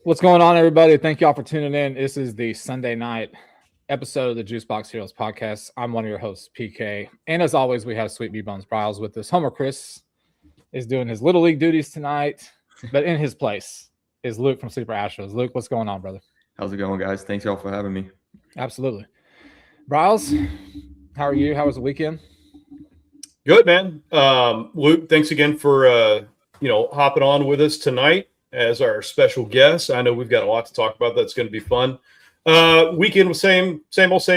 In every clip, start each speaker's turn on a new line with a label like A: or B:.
A: What's going on, everybody? Thank y'all for tuning in. This is the Sunday night episode of the Juicebox Heroes podcast. I'm one of your hosts, PK. And as always, we have Sweet B Bones Bryles with us. Homer Chris is doing his Little League duties tonight, but in his place is Luke from Super Astros. Luke, what's going on, brother?
B: How's it going, guys? Thanks y'all for having me.
A: Absolutely. Bryles, how are you? How was the weekend?
C: Good, man. Luke, thanks again for hopping on with us tonight as our special guest. I know we've got a lot to talk about. That's going to be fun. Weekend was same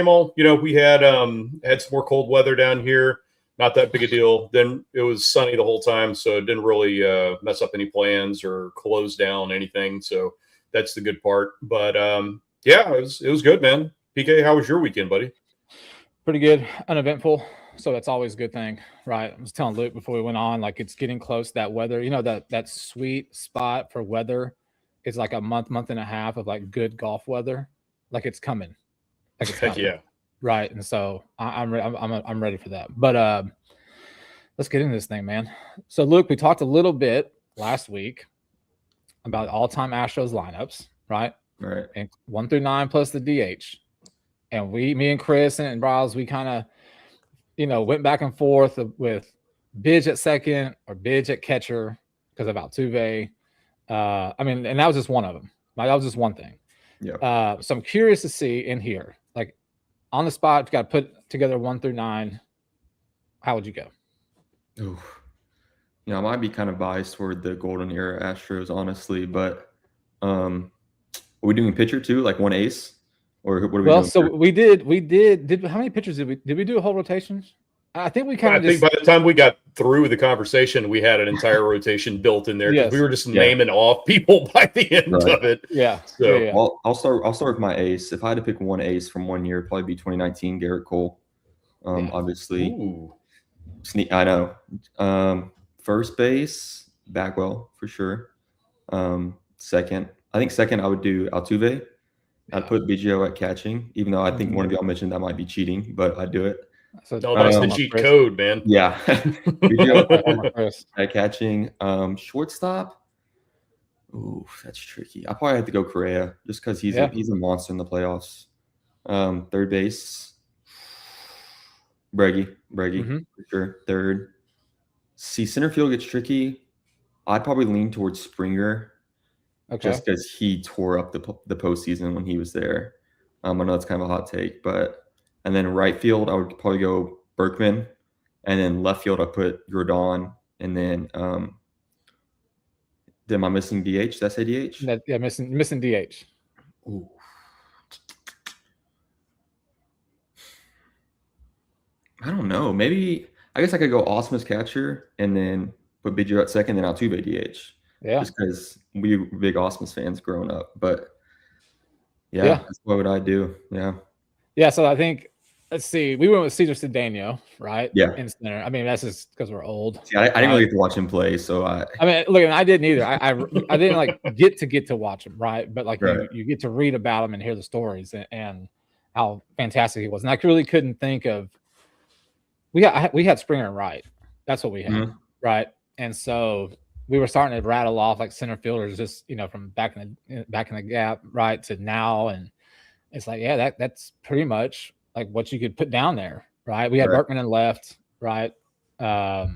C: old. You know, we had some more cold weather down here. Not that big a deal. Then it was sunny the whole time, so it didn't really mess up any plans or close down anything. So that's the good part. But yeah, it was good, man. PK, how was your weekend, buddy?
A: Pretty good, uneventful. So that's always a good thing, right? I was telling Luke before we went on, like it's getting close. That weather, you know, that sweet spot for weather is like a month and a half of like good golf weather. Like it's coming. Like it's coming.
C: Yeah.
A: Right. And so I'm ready for that. But let's get into this thing, man. So Luke, we talked a little bit last week about all-time Astros lineups, right?
B: Right.
A: And 1 through 9 plus the DH. And me and Chris and Bryles, we kind of went back and forth with Bidge at second or Bidge at catcher because of Altuve. And that was just one of them. That was just one thing.
B: Yeah.
A: So I'm curious to see in here, like on the spot, you got to put together 1 through 9. How would you go?
B: Ooh. I might be kind of biased toward the golden era Astros, honestly, but are we doing pitcher too, like one ace? Or what are we doing?
A: So we did. How many pitchers did we do a whole rotation? I think we
C: I think by the time we got through the conversation, we had an entire rotation built in there.
A: Yes.
C: We were just naming off people by the end of it.
A: Yeah.
C: So
A: yeah.
B: Well, I'll start with my ace. If I had to pick one ace from one year, it'd probably be 2019 Garrett Cole. Obviously.
C: Ooh.
B: I know. First base, Bagwell for sure. Second, I would do Altuve. I'd put BGO at catching, even though I think one of y'all mentioned that might be cheating, but I'd do it.
C: So that's the cheat code, man.
B: Yeah. BGO at catching. Shortstop. Ooh, that's tricky. I probably have to go Correa just because he's a monster in the playoffs. Third base. Breggy for sure. Third. See, center field gets tricky. I'd probably lean towards Springer.
A: Okay.
B: Just because he tore up the postseason when he was there. I know that's kind of a hot take, and then right field, I would probably go Berkman, and then left field, I put Rodon, and then am I missing DH? Did I say DH?
A: Missing DH.
B: Ooh. I don't know. Maybe I guess I could go Osmus catcher, and then put Biggio at second, then Altuve DH.
A: Yeah.
B: Just because we were big Osmus fans growing up. But yeah, that's what would I do? Yeah.
A: Yeah. So I think, let's see, we went with Cesar Cedeno, right?
B: Yeah.
A: In center. I mean, that's just because we're old.
B: See, I didn't really get to watch him play. So
A: look, I didn't either. I didn't like get to watch him, right? But like
B: right.
A: you get to read about him and hear the stories and how fantastic he was. And I really couldn't think of, we had Springer and Wright. That's what we had, right? And so we were starting to rattle off like center fielders, just from back in the gap, right, to now, and it's like, yeah, that's pretty much like what you could put down there, right? We had Berkman in left, right. I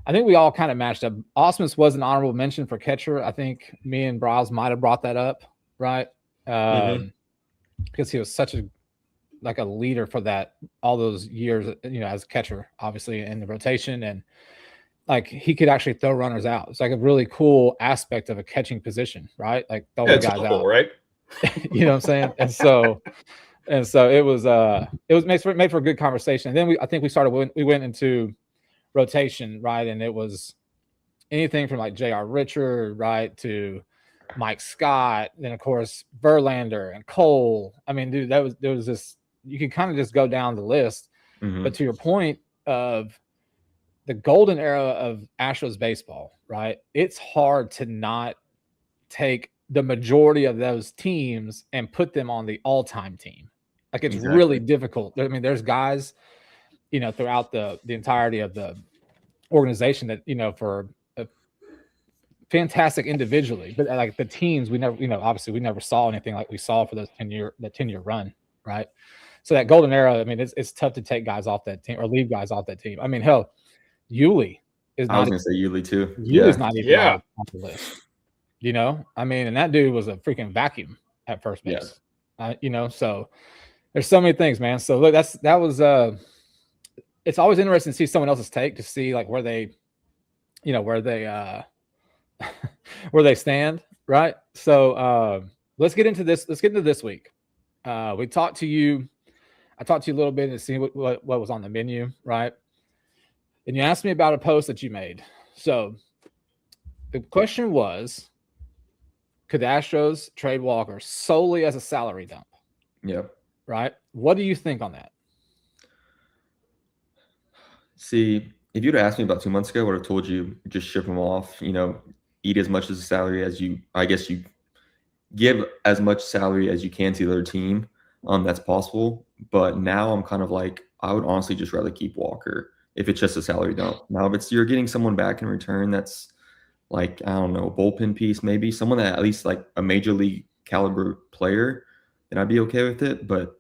A: think we all kind of matched up. Osmus was an honorable mention for catcher. I think me and Bryles might have brought that up, right? Because he was such a leader for that all those years, as a catcher, obviously in the rotation, and like he could actually throw runners out. It's like a really cool aspect of a catching position, right? Like throwing guys out,
C: right?
A: You know what I'm saying? And so it was made for a good conversation. And then I think we went into rotation, right? And it was anything from like J.R. Richard, right, to Mike Scott, then of course Verlander and Cole. I mean, dude, there was this, you could kind of just go down the list. But to your point of the golden era of Astros baseball, right? It's hard to not take the majority of those teams and put them on the all-time team. Like it's really difficult. I mean, there's guys, throughout the entirety of the organization that, for fantastic individually, but like the teams, we never, obviously we never saw anything like we saw for the 10-year run, right? So that golden era, I mean, it's tough to take guys off that team or leave guys off that team. I mean, hell, Yuli is not.
B: I was going to say Yuli too.
A: Yuli's not even on the list. I mean, and that dude was a freaking vacuum at first base. So there's so many things, man. So look, that was it's always interesting to see someone else's take, to see like where they where they stand, right? So let's get into this. Let's get into this week. I talked to you a little bit and see what was on the menu, right? And you asked me about a post that you made. So the question was, could the Astros trade Walker solely as a salary dump?
B: Yeah.
A: Right? What do you think on that?
B: See, if you'd asked me about 2 months ago, I would have told you just ship him off, eat as much as a salary as you give as much salary as you can to the other team. That's possible. But now I'm kind of like, I would honestly just rather keep Walker if it's just a salary dump. Now, if you're getting someone back in return that's like, I don't know, a bullpen piece, maybe someone that at least like a major league caliber player, then I'd be okay with it. But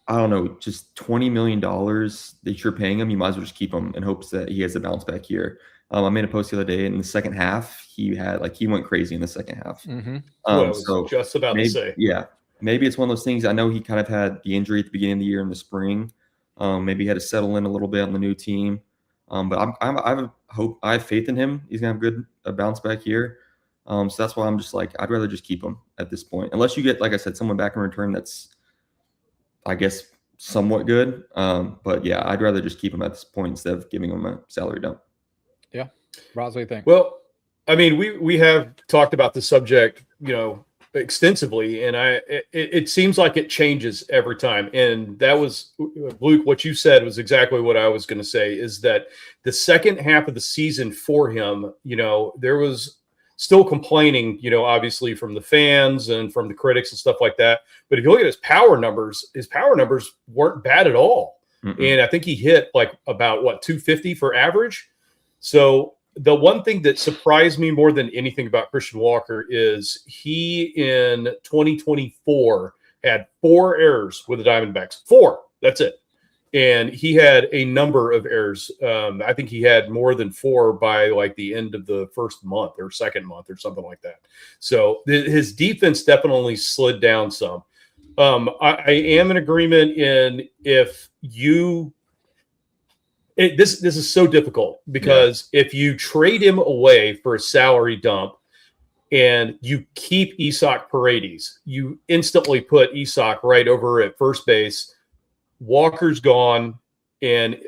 B: I don't know, just $20 million that you're paying him, you might as well just keep him in hopes that he has a bounce back year. I made a post the other day in the second half. He went crazy in the second half.
C: Mm-hmm. I was just about to say.
B: Yeah, maybe it's one of those things. I know he kind of had the injury at the beginning of the year in the spring. Maybe he had to settle in a little bit on the new team. But I have faith in him. He's gonna have a bounce back year. So that's why I'm just like, I'd rather just keep him at this point, unless you get, like I said, someone back in return that's, I guess, somewhat good. But yeah, I'd rather just keep him at this point instead of giving him a salary dump.
A: Yeah. Roz, what do you think?
C: Well, I mean, we have talked about the subject, extensively, and it seems like it changes every time. And that was, Luke, what you said was exactly what I was going to say, is that the second half of the season for him, there was still complaining, obviously from the fans and from the critics and stuff like that. But if you look at his power numbers weren't bad at all. Mm-mm. And I think he hit like about 250 for average. So the one thing that surprised me more than anything about Christian Walker is he in 2024 had 4 errors with the Diamondbacks. 4. That's it. And he had a number of errors. I think he had more than 4 by like the end of the first month or second month or something like that. So his defense definitely slid down some. I am in agreement in if you this is so difficult because if you trade him away for a salary dump and you keep Isaac Paredes, you instantly put Isaac right over at first base. Walker's gone, and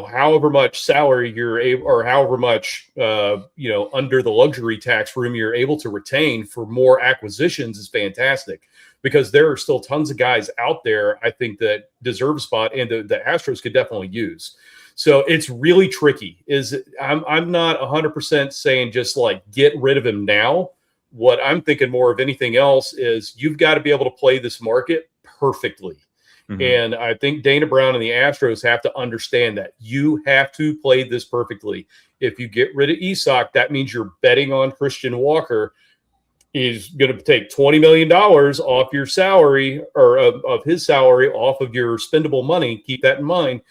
C: however much salary you're able, or however much under the luxury tax room you're able to retain for more acquisitions is fantastic, because there are still tons of guys out there I think that deserve a spot, and the Astros could definitely use. So it's really tricky. I'm not 100% saying just like get rid of him now. What I'm thinking more of anything else is you've got to be able to play this market perfectly. Mm-hmm. And I think Dana Brown and the Astros have to understand that you have to play this perfectly. If you get rid of Isaac, that means you're betting on Christian Walker. He's going to take $20 million off your salary, or of his salary, off of your spendable money. Keep that in mind.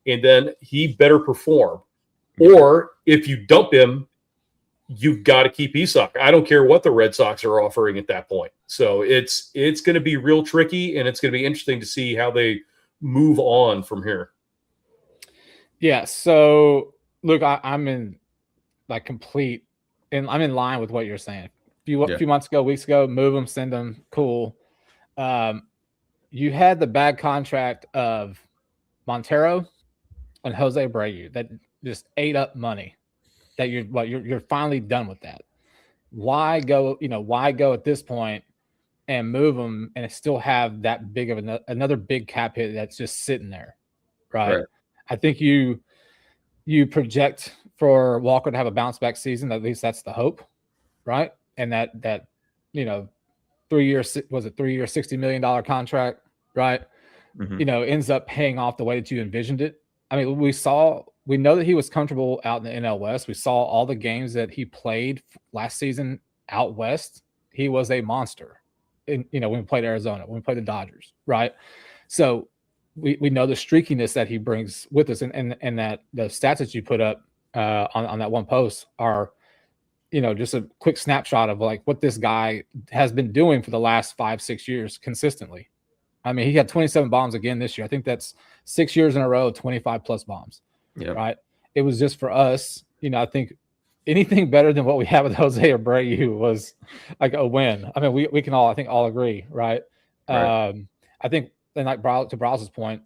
C: And then he better perform. Or if you dump him, you've got to keep Isaac. I don't care what the Red Sox are offering at that point. So it's going to be real tricky, and it's going to be interesting to see how they move on from here.
A: Yeah. So look, I'm in like complete, and I'm in line with what you're saying. A few months ago, weeks ago, move them, send them, cool. You had the bad contract of Montero and Jose Abreu that just ate up money. That you're finally done with that. Why go at this point and move them and still have that big of another big cap hit that's just sitting there, right? I think you project for Walker to have a bounce back season. At least that's the hope, right? And that 3 years, was it 3 year, $60 million contract, right? Mm-hmm. Ends up paying off the way that you envisioned it. I mean, we saw we know that he was comfortable out in the NL West. We saw all the games that he played last season out west. He was a monster. And, when we played Arizona, when we played the Dodgers, right? So we know the streakiness that he brings with us, and that the stats that you put up on that one post are, just a quick snapshot of like what this guy has been doing for the last 5-6 years consistently. I mean, he had 27 bombs again this year. I think that's 6 years in a row, 25 plus bombs.
B: Yeah.
A: Right. It was just for us, I think anything better than what we have with Jose Abreu was like a win. I mean, we can all, I think, all agree. Right. I think, and like to Browse's point,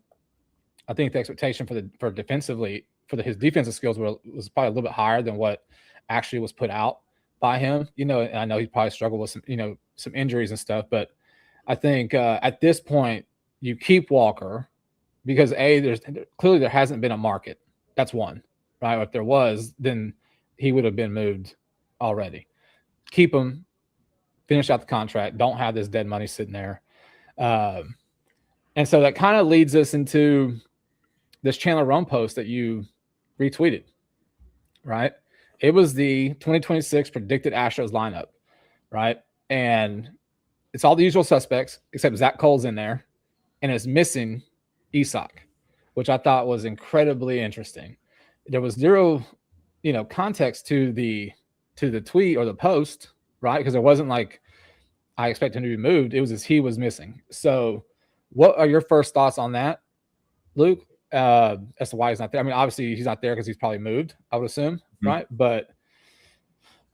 A: I think the expectation for defensively, his defensive skills was probably a little bit higher than what actually was put out by him. And I know he probably struggled with some injuries and stuff, but I think at this point you keep Walker because there's clearly there hasn't been a market. That's one, right? If there was, then he would have been moved already. Keep him, finish out the contract. Don't have this dead money sitting there. And so that kind of leads us into this Chandler Rome post that you retweeted, right? It was the 2026 predicted Astros lineup, right? And it's all the usual suspects, except Zach Cole's in there, and it's missing Isak, which I thought was incredibly interesting. There was zero, context to the tweet or the post, right? Because it wasn't like I expect him to be moved. It was as he was missing. So what are your first thoughts on that, Luke, as to why he's not there? I mean, obviously he's not there because he's probably moved, I would assume, right? But,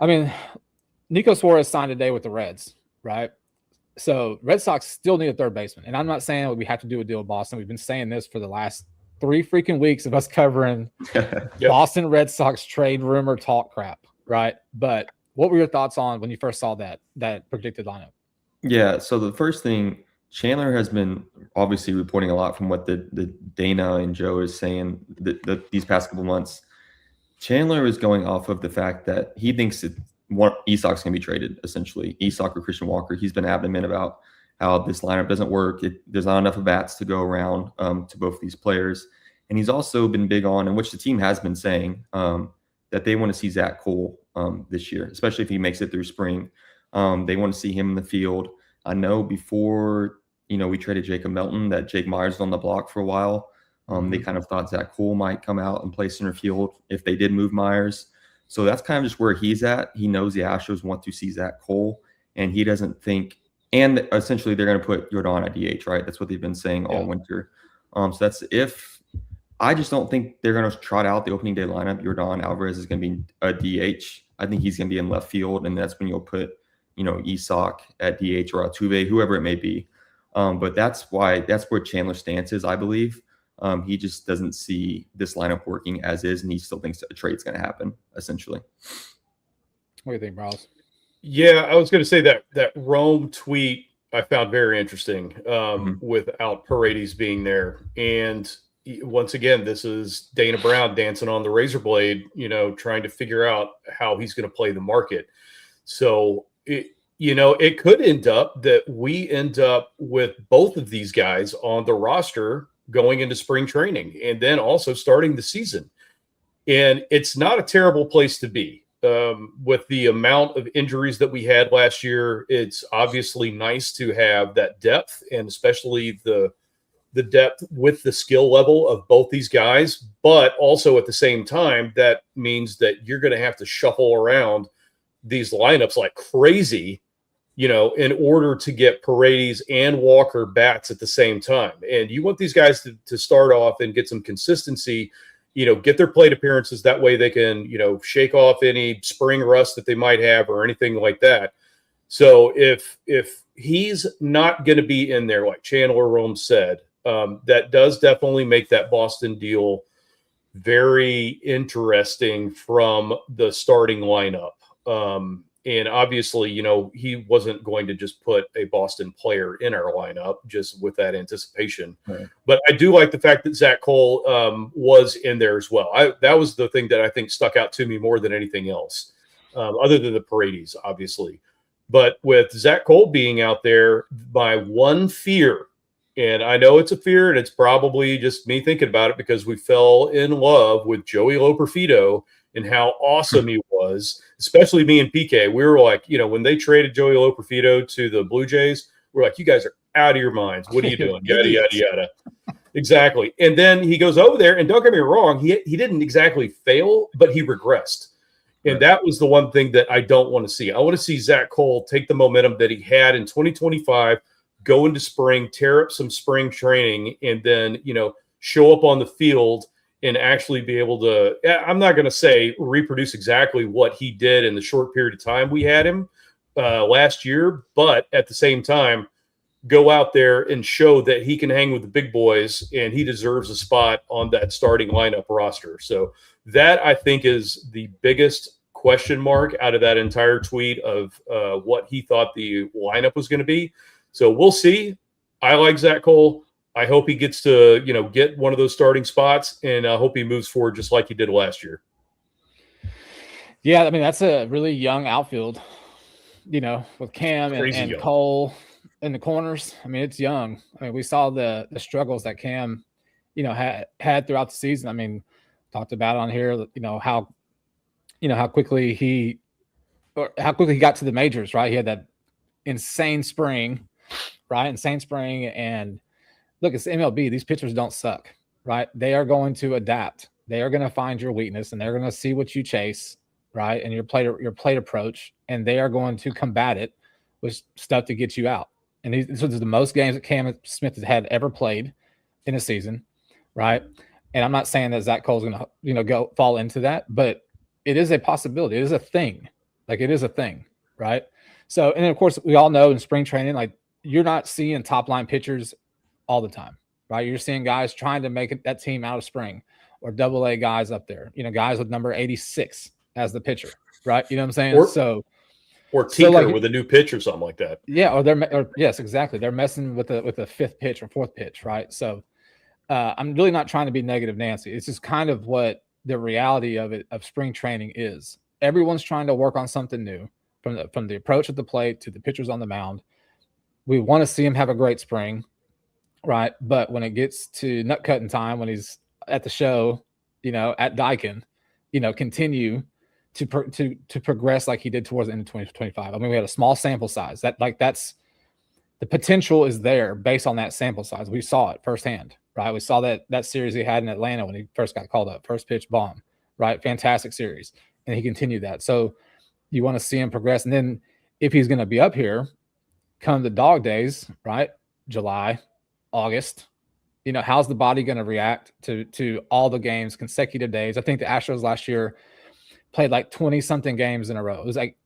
A: I mean, Nico Suarez signed today with the Reds, right? So Red Sox still need a third baseman. And I'm not saying we have to do a deal with Boston. We've been saying this for the last 3 freaking weeks of us covering Boston Red Sox trade rumor talk crap, right? But what were your thoughts on when you first saw that predicted lineup?
B: Yeah, so the first thing, Chandler has been obviously reporting a lot from what the Dana and Joe is saying these past couple months. Chandler is going off of the fact that he thinks Isak's going to be traded, essentially. Isak or Christian Walker. He's been adamant about how this lineup doesn't work. There's not enough bats to go around to both these players. And he's also been big on, and which the team has been saying, that they want to see Zach Cole this year, especially if he makes it through spring. They want to see him in the field. I know before, we traded Jacob Melton, that Jake Myers was on the block for a while. They kind of thought Zach Cole might come out and play center field if they did move Myers. So that's kind of just where he's at. He knows the Astros want to see Zach Cole, and he doesn't think – and essentially they're going to put Jordan at DH, right? That's what they've been saying all winter. So that's if – I just don't think they're going to trot out the opening day lineup. Jordan Alvarez is going to be a DH. I think he's going to be in left field, and that's when you'll put, Isak at DH or Altuve, whoever it may be. But that's where Chandler's stance is, I believe. He just doesn't see this lineup working as is, and he still thinks a trade's going to happen, essentially.
A: What do you think, Browse?
C: Yeah, I was going to say that Rome tweet I found very interesting without Paredes being there. And once again, this is Dana Brown dancing on the razor blade, trying to figure out how he's going to play the market. So, it could end up that we end up with both of these guys on the roster going into spring training and then also starting the season. And it's not a terrible place to be. With the amount of injuries that we had last year, it's obviously nice to have that depth, and especially the depth with the skill level of both these guys. But also at the same time, that means that you're going to have to shuffle around these lineups like crazy, in order to get Paredes and Walker bats at the same time. And you want these guys to start off and get some consistency, get their plate appearances. That way they can, shake off any spring rust that they might have or anything like that. So if he's not going to be in there, like Chandler Rome said, that does definitely make that Boston deal very interesting from the starting lineup. And obviously, he wasn't going to just put a Boston player in our lineup just with that anticipation. Right. But I do like the fact that Zach Cole was in there as well. That was the thing that I think stuck out to me more than anything else, other than the Paredes, obviously. But with Zach Cole being out there, my one fear, And I know it's a fear, and it's probably just me thinking about it because we fell in love with Joey Loperfido and how awesome he was, especially me and PK. We were like, when they traded Joey Loperfido to the Blue Jays, we're like, you guys are out of your minds. What are you doing? Yada, yada, yada. Exactly. And then he goes over there, and don't get me wrong, he didn't exactly fail, but he regressed. And that was the one thing that I don't want to see. I want to see Zach Cole take the momentum that he had in 2025, go into spring, tear up some spring training, and then, show up on the field and actually be able to, I'm not going to say reproduce exactly what he did in the short period of time we had him last year, but at the same time, go out there and show that he can hang with the big boys and he deserves a spot on that starting lineup roster. So that, I think, is the biggest question mark out of that entire tweet of what he thought the lineup was going to be. So we'll see. I like Zach Cole. I hope he gets to, get one of those starting spots, and I hope he moves forward just like he did last year.
A: Yeah, I mean, that's a really young outfield, with Cam and Cole in the corners. I mean, it's young. I mean, we saw the struggles that Cam, had throughout the season. I mean, talked about on here, how quickly he got to the majors, right? He had that insane spring, right? Insane spring. And look, it's MLB. These pitchers don't suck, right? They are going to adapt. They are going to find your weakness, and they're going to see what you chase, right? And your plate approach, and they are going to combat it with stuff to get you out. And this was the most games that Cam Smith has had ever played in a season, right? And I'm not saying that Zach Cole's going to, go fall into that, but it is a possibility. It is a thing. Like, it is a thing, right? So, and then, of course, we all know in spring training, like, you're not seeing top line pitchers all the time, right? You're seeing guys trying to make that team out of spring, or AA guys up there, guys with number 86 as the pitcher, right? You know what I'm saying?
C: Or tinker with a new pitch or something like that.
A: Yeah, yes, exactly. They're messing with the fifth pitch or fourth pitch, right? So I'm really not trying to be negative Nancy. It's just kind of what the reality of spring training is. Everyone's trying to work on something new, from the approach at the plate to the pitchers on the mound. We want to see him have a great spring, right? But when it gets to nut cutting time, when he's at the show, at Daikin, continue to progress like he did towards the end of 2025. I mean, we had a small sample size. That's the potential is there based on that sample size. We saw it firsthand, right? We saw that series he had in Atlanta when he first got called up, first pitch bomb, right? Fantastic series. And he continued that. So you want to see him progress. And then if he's going to be up here come the dog days, right? July, August, how's the body going to react to all the games, consecutive days? I think the Astros last year played like 20 something games in a row. It was like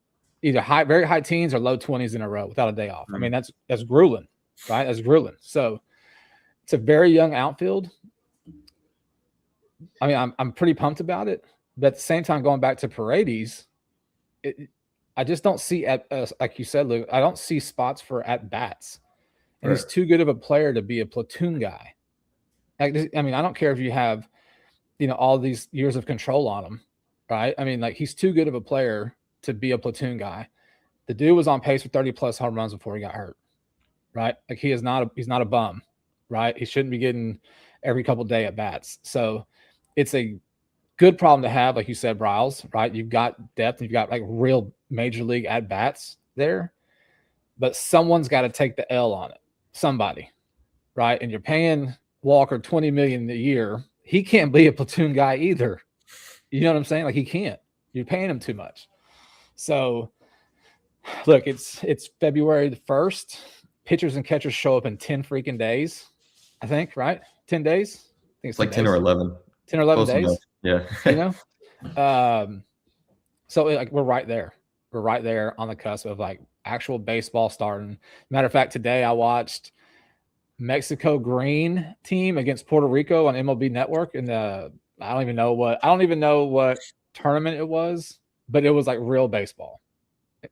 A: either very high teens or low 20s in a row without a day off. I mean, that's grueling, right? That's grueling. So it's a very young outfield. I mean, I'm pretty pumped about it, but at the same time, going back to Paredes, I just don't see like you said, Luke, I don't see spots for at bats, and he's too good of a player to be a platoon guy. I mean, I don't care if you have, all these years of control on him, right? I mean, like, he's too good of a player to be a platoon guy. The dude was on pace for 30 plus home runs before he got hurt, right? Like, he's not a bum, right? He shouldn't be getting every couple day at bats. So it's a good problem to have, like you said, Bryles, right? You've got depth, and you've got like real major league at bats there, but someone's got to take the L on it. Somebody, right? And you're paying Walker $20 million a year. He can't be a platoon guy either. You know what I'm saying? Like, he can't. You're paying him too much. So, look, it's February the 1st. Pitchers and catchers show up in 10 freaking days, I think, right? 10 days? I think
B: it's like 10 or 11.
A: 10 or 11 days.
B: Yeah.
A: So like, we're right there. We're right there on the cusp of like actual baseball starting. Matter of fact, today I watched Mexico Green team against Puerto Rico on MLB Network, and I don't even know what tournament it was, but it was like real baseball.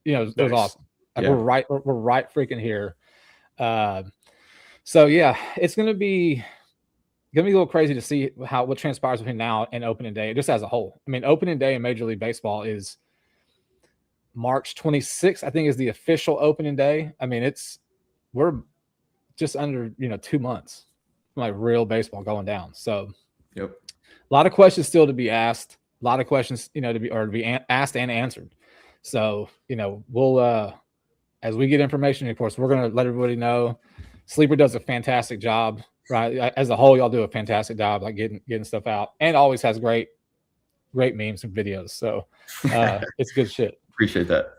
A: It was awesome. Like, we're right freaking here. So yeah, it's gonna be a little crazy to see what transpires between now and opening day, just as a whole. I mean, opening day in Major League Baseball is March 26th, I think, is the official opening day. I mean, we're just under 2 months, like real baseball going down. So,
B: yep,
A: a lot of questions still to be asked. A lot of questions, to be asked and answered. So, we'll as we get information, of course, we're going to let everybody know. Sleeper does a fantastic job, right? As a whole, y'all do a fantastic job, like getting stuff out, and always has great memes and videos. So it's good shit.
B: Appreciate that.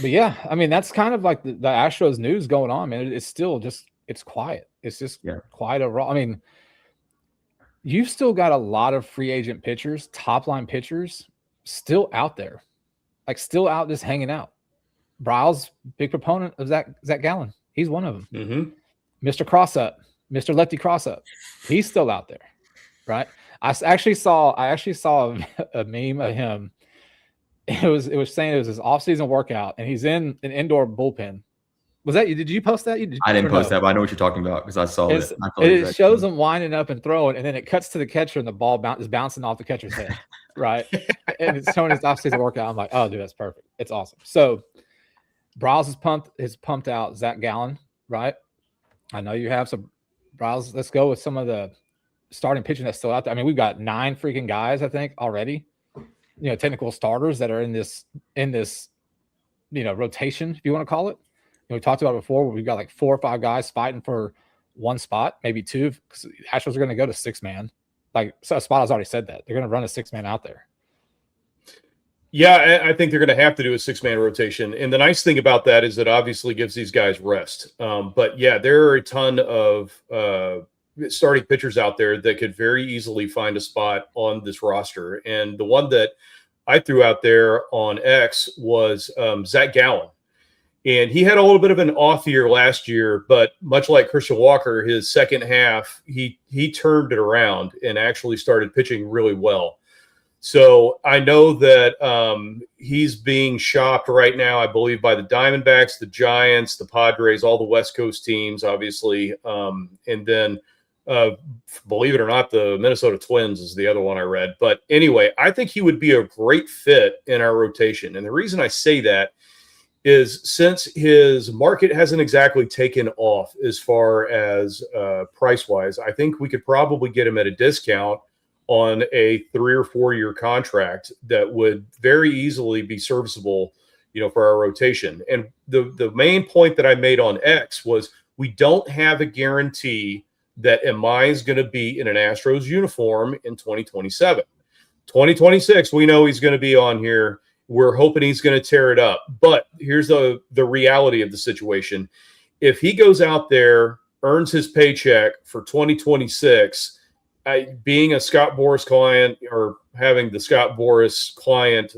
A: But yeah, I mean, that's kind of like the Astros news going on, man. It's still just, it's quiet. It's just quiet overall. I mean, you've still got a lot of free agent pitchers, top line pitchers still out there, like still out just hanging out. Bryles, big proponent of Zach Gallen. He's one of them.
C: Mm-hmm.
A: Mr. Crossup, Mr. Lefty Crossup, he's still out there, right? I actually saw a meme of him. It was saying it was his off-season workout, and he's in an indoor bullpen. Was that you? Did you post that?
B: I didn't post that, but I know what you're talking about because I saw it.
A: It shows him winding up and throwing, and then it cuts to the catcher, and the ball is bouncing off the catcher's head, right? And it's showing his off-season workout. I'm like, oh, dude, that's perfect. It's awesome. So, Bryles is pumped out Zach Gallen, right? I know you have some Bryles. Let's go with some of the starting pitching that's still out there. I mean, we've got 9 freaking guys, I think, already. Technical starters that are in this rotation, if you want to call it. We talked about it before, where we've got like 4 or 5 guys fighting for one spot, maybe 2, because the Astros are going to go to 6-man. Like, so Spot has already said that they're going to run a 6-man out there.
C: Yeah, I think they're going to have to do a 6-man rotation. And the nice thing about that is it obviously gives these guys rest. But yeah, there are a ton of starting pitchers out there that could very easily find a spot on this roster. And the one that I threw out there on X was Zach Gallen. And he had a little bit of an off year last year, but much like Christian Walker, his second half, he turned it around and actually started pitching really well. So I know that he's being shopped right now, I believe, by the Diamondbacks, the Giants, the Padres, all the West Coast teams, obviously. And then, believe it or not, the Minnesota Twins is the other one I read. But anyway, I think he would be a great fit in our rotation. And the reason I say that is since his market hasn't exactly taken off as far as price-wise, I think we could probably get him at a discount on a 3 or 4 year contract that would very easily be serviceable, for our rotation. And the main point that I made on X was we don't have a guarantee that Amai is going to be in an Astros uniform in 2027. 2026, we know he's going to be on here. We're hoping he's going to tear it up. But here's the reality of the situation. If he goes out there, earns his paycheck for 2026, being a Scott Boras client or having the Scott Boras client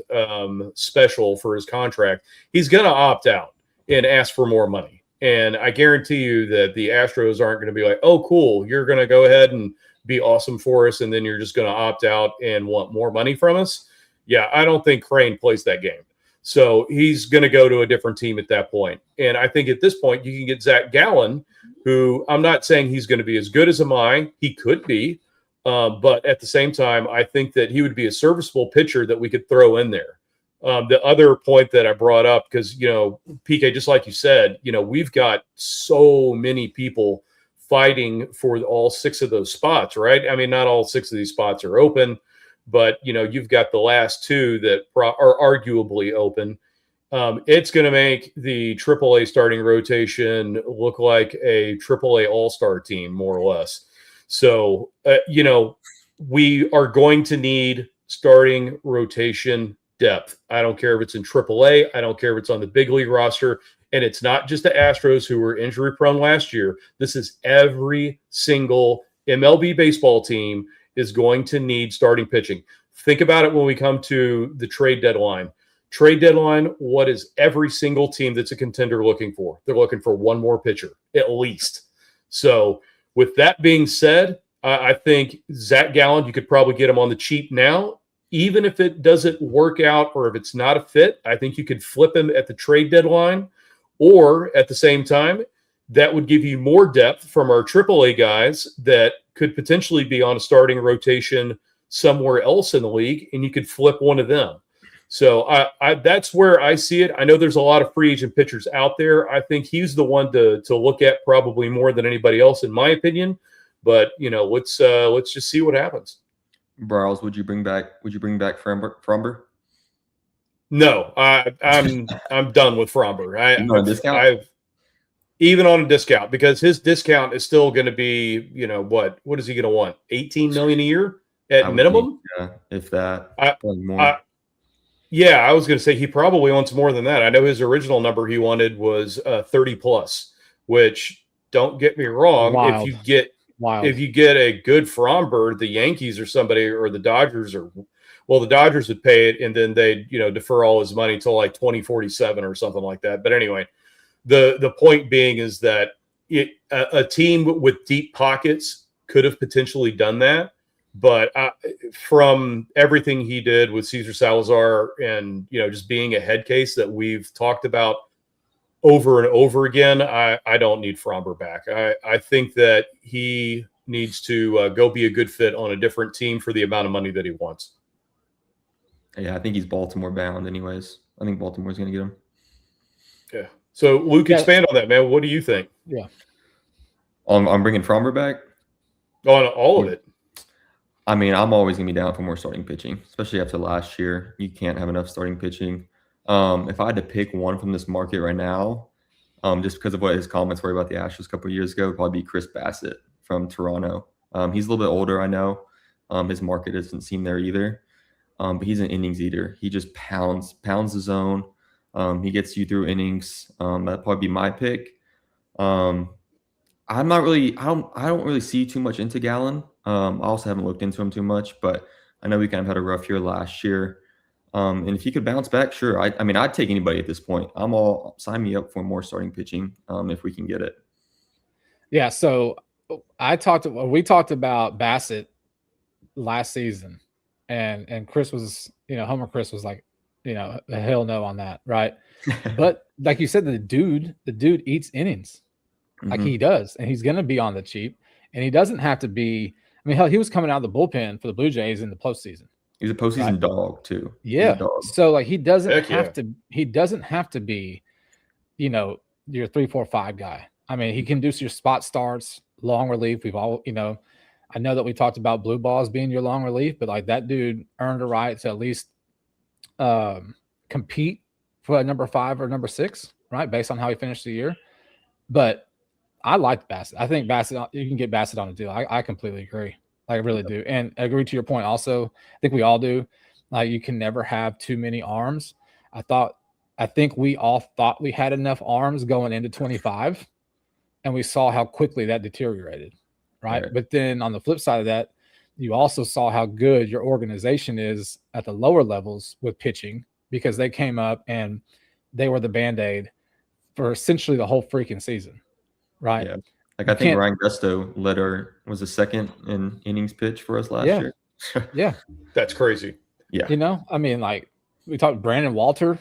C: special for his contract, he's going to opt out and ask for more money. And I guarantee you that the Astros aren't going to be like, oh, cool, you're going to go ahead and be awesome for us, and then you're just going to opt out and want more money from us. Yeah, I don't think Crane plays that game. So he's going to go to a different team at that point. And I think at this point, you can get Zach Gallen, who I'm not saying he's going to be as good as Amai. He could be. But at the same time, I think that he would be a serviceable pitcher that we could throw in there. The other point that I brought up, because, PK, just like you said, we've got so many people fighting for all 6 of those spots, right? I mean, not all 6 of these spots are open, but, you've got the last 2 that are arguably open. It's going to make the AAA starting rotation look like a AAA all-star team, more or less. So, we are going to need starting rotation depth. I don't care if it's in AAA. I don't care if it's on the big league roster. And it's not just the Astros who were injury prone last year. This is every single MLB baseball team is going to need starting pitching. Think about it when we come to the trade deadline. Trade deadline, what is every single team that's a contender looking for? They're looking for one more pitcher, at least. So, with that being said, I think Zach Gallen, you could probably get him on the cheap now. Even if it doesn't work out or if it's not a fit, I think you could flip him at the trade deadline. Or at the same time, that would give you more depth from our AAA guys that could potentially be on a starting rotation somewhere else in the league, and you could flip one of them. So that's where I see it. I know there's a lot of free agent pitchers out there. I think he's the one to look at probably more than anybody else, in my opinion. But let's just see what happens.
B: Browse, would you bring back Fromber?
C: No, I'm done with Fromber. I've even on a discount, because his discount is still going to be, what is he going to want? 18 million a year at minimum?
B: Yeah, if that.
C: More. Yeah, I was going to say he probably wants more than that. I know his original number he wanted was 30 plus, which, don't get me wrong,
A: Wild.
C: if you get a good Fromber, the Yankees or somebody, or the Dodgers, the Dodgers would pay it, and then they'd defer all his money till like 2047 or something like that. But anyway, the point being is that a team with deep pockets could have potentially done that. But from everything he did with Cesar Salazar and, just being a head case that we've talked about over and over again, I don't need Fromber back. I think that he needs to go be a good fit on a different team for the amount of money that he wants.
B: Yeah, I think he's Baltimore bound anyways. I think Baltimore's going to get him.
C: Yeah. So, Luke, expand on that, man. What do you think?
A: Yeah.
B: I'm bringing Fromber back?
C: On all of it.
B: I mean, I'm always going to be down for more starting pitching, especially after last year. You can't have enough starting pitching. If I had to pick one from this market right now, just because of what his comments were about the Astros a couple of years ago, it'd probably be Chris Bassett from Toronto. He's a little bit older, I know. His market doesn't seem there either. But he's an innings eater. He just pounds the zone. He gets you through innings. That'd probably be my pick. I don't really see too much into Gallen. I also haven't looked into him too much, but I know we kind of had a rough year last year. And if he could bounce back, sure. I mean, I'd take anybody at this point. Sign me up for more starting pitching if we can get it.
A: Yeah. So we talked about Bassett last season, and Chris was, Homer Chris was like, a hell no on that, right? But like you said, the dude eats innings. Like he does, and he's going to be on the cheap, and he doesn't have to be. I mean, hell, he was coming out of the bullpen for the Blue Jays in the postseason.
B: He's a postseason dog too.
A: Yeah, so like he doesn't have to. He doesn't have to be, your 3, 4, 5 guy. I mean, he can do your spot starts, long relief. We've all, I know that we talked about blue balls being your long relief, but like that dude earned a right to at least compete for a number 5 or number 6, right, based on how he finished the year. But I liked Bassett. I think Bassett, you can get Bassett on a deal. I completely agree. I really do. And I agree to your point also. I think we all do. Like, you can never have too many arms. I think we all thought we had enough arms going into 25, and we saw how quickly that deteriorated, right? But then on the flip side of that, you also saw how good your organization is at the lower levels with pitching, because they came up and they were the Band-Aid for essentially the whole freaking season. Right.
B: Yeah. Like, I think Ryan Gusto was the second in innings pitch for us last year.
A: Yeah.
C: That's crazy.
B: Yeah.
A: I mean, like, we talked Brandon Walter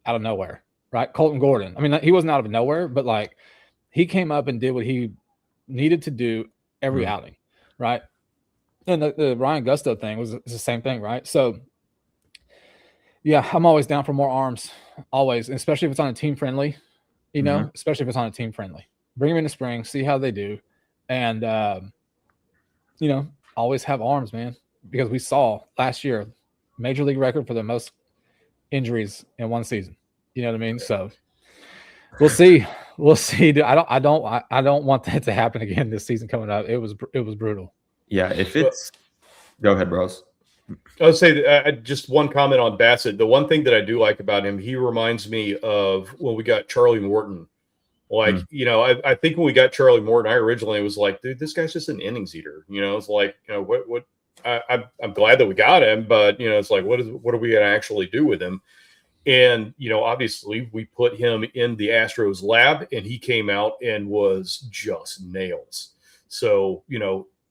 A: out of nowhere, right? Colton Gordon. I mean, he wasn't out of nowhere, but like, he came up and did what he needed to do every outing, right? And the Ryan Gusto thing was the same thing, right? So, yeah, I'm always down for more arms, always, especially if it's on a team friendly, especially if it's on a team friendly. Bring them in the spring, see how they do, and always have arms, man. Because we saw last year, major league record for the most injuries in one season. You know what I mean? So we'll see. I don't want that to happen again this season coming up. It was brutal.
B: Yeah. Go ahead, bros.
C: I would say just one comment on Bassett. The one thing that I do like about him, he reminds me of when we got Charlie Morton. Like, I think when we got Charlie Morton, I originally was like, dude, this guy's just an innings eater. It's like, what I'm glad that we got him, but it's like, what are we going to actually do with him? And, obviously we put him in the Astros lab, and he came out and was just nails. So,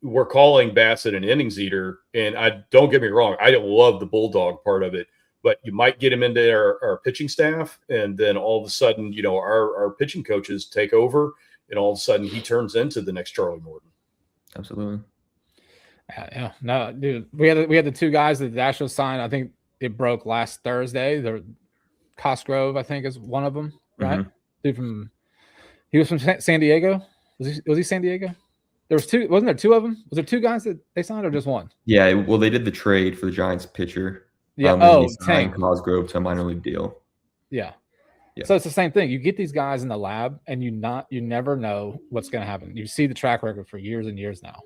C: we're calling Bassett an innings eater, and don't get me wrong, I don't love the bulldog part of it. But you might get him into our pitching staff, and then all of a sudden, our pitching coaches take over, and all of a sudden he turns into the next Charlie Morton.
B: Absolutely.
A: Yeah. No, dude, we had the 2 guys that the Astros signed. I think it broke last Thursday. The Cosgrove, I think, is one of them, right? Dude he was from San Diego. Was he San Diego? There was two. Wasn't there two of them? Was there two guys that they signed or just one?
B: Yeah, well, they did the trade for the Giants pitcher.
A: Yeah.
B: Tank Cosgrove to a minor league deal.
A: Yeah. So it's the same thing. You get these guys in the lab, and you never know what's going to happen. You see the track record for years and years now,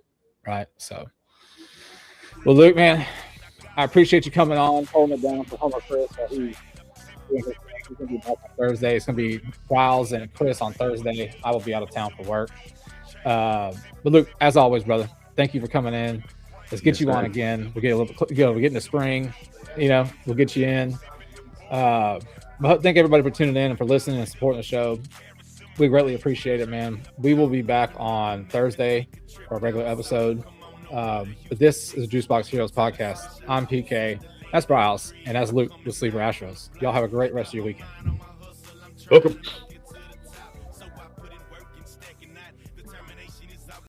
A: right? So, well, Luke, man, I appreciate you coming on, holding it down for Homer Chris. He's going to be back on Thursday. It's going to be Riles and Chris on Thursday. I will be out of town for work. But Luke, as always, brother, thank you for coming in. Let's get you on again. We'll get we're getting the spring. We'll get you in. Thank everybody for tuning in and for listening and supporting the show. We greatly appreciate it, man. We will be back on Thursday for a regular episode. But this is a Juicebox Heroes podcast. I'm PK. That's Bryles, and that's Luke with Sleeper Astros. Y'all have a great rest of your weekend.
C: Welcome.